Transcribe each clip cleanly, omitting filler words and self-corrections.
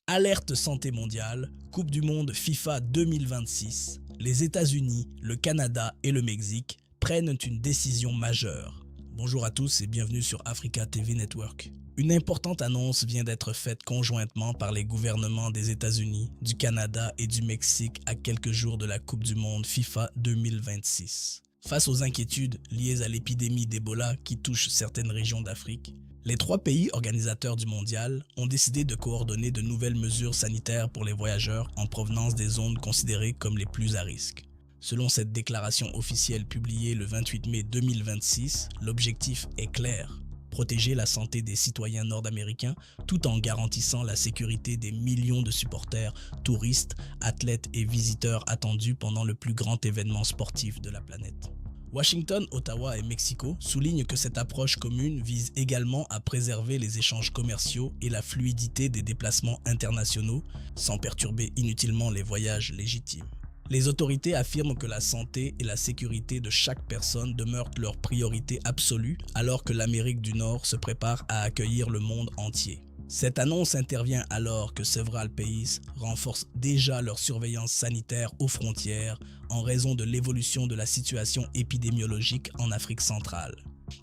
Alerte santé mondiale, Coupe du monde FIFA 2026, les États-Unis, le Canada et le Mexique prennent une décision majeure. Bonjour à tous et bienvenue sur Africa TV Network. Une importante annonce vient d'être faite conjointement par les gouvernements des États-Unis, du Canada et du Mexique à quelques jours de la Coupe du monde FIFA 2026. Face aux inquiétudes liées à l'épidémie d'Ebola qui touche certaines régions d'Afrique, les trois pays organisateurs du mondial ont décidé de coordonner de nouvelles mesures sanitaires pour les voyageurs en provenance des zones considérées comme les plus à risque. Selon cette déclaration officielle publiée le 28 mai 2026, l'objectif est clair: protéger la santé des citoyens nord-américains tout en garantissant la sécurité des millions de supporters, touristes, athlètes et visiteurs attendus pendant le plus grand événement sportif de la planète. Washington, Ottawa et Mexico soulignent que cette approche commune vise également à préserver les échanges commerciaux et la fluidité des déplacements internationaux sans perturber inutilement les voyages légitimes. Les autorités affirment que la santé et la sécurité de chaque personne demeurent leur priorité absolue alors que l'Amérique du Nord se prépare à accueillir le monde entier. Cette annonce intervient alors que several pays renforcent déjà leur surveillance sanitaire aux frontières en raison de l'évolution de la situation épidémiologique en Afrique centrale.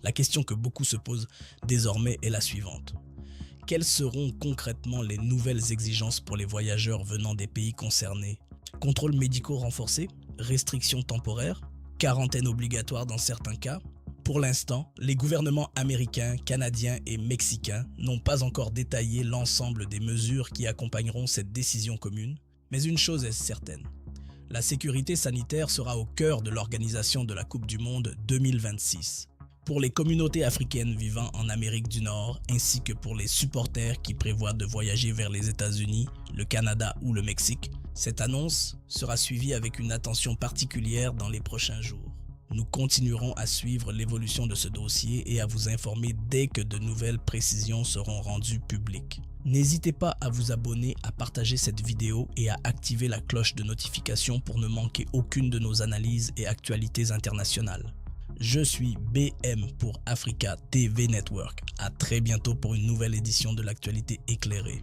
La question que beaucoup se posent désormais est la suivante: quelles seront concrètement les nouvelles exigences pour les voyageurs venant des pays concernés? Contrôles médicaux renforcés? Restrictions temporaires? Quarantaine obligatoire dans certains cas? Pour l'instant, les gouvernements américains, canadiens et mexicains n'ont pas encore détaillé l'ensemble des mesures qui accompagneront cette décision commune, mais une chose est certaine: la sécurité sanitaire sera au cœur de l'organisation de la Coupe du monde 2026. Pour les communautés africaines vivant en Amérique du Nord, ainsi que pour les supporters qui prévoient de voyager vers les États-Unis, le Canada ou le Mexique, cette annonce sera suivie avec une attention particulière dans les prochains jours. Nous continuerons à suivre l'évolution de ce dossier et à vous informer dès que de nouvelles précisions seront rendues publiques. N'hésitez pas à vous abonner, à partager cette vidéo et à activer la cloche de notification pour ne manquer aucune de nos analyses et actualités internationales. Je suis BM pour Africa TV Network. À très bientôt pour une nouvelle édition de l'actualité éclairée.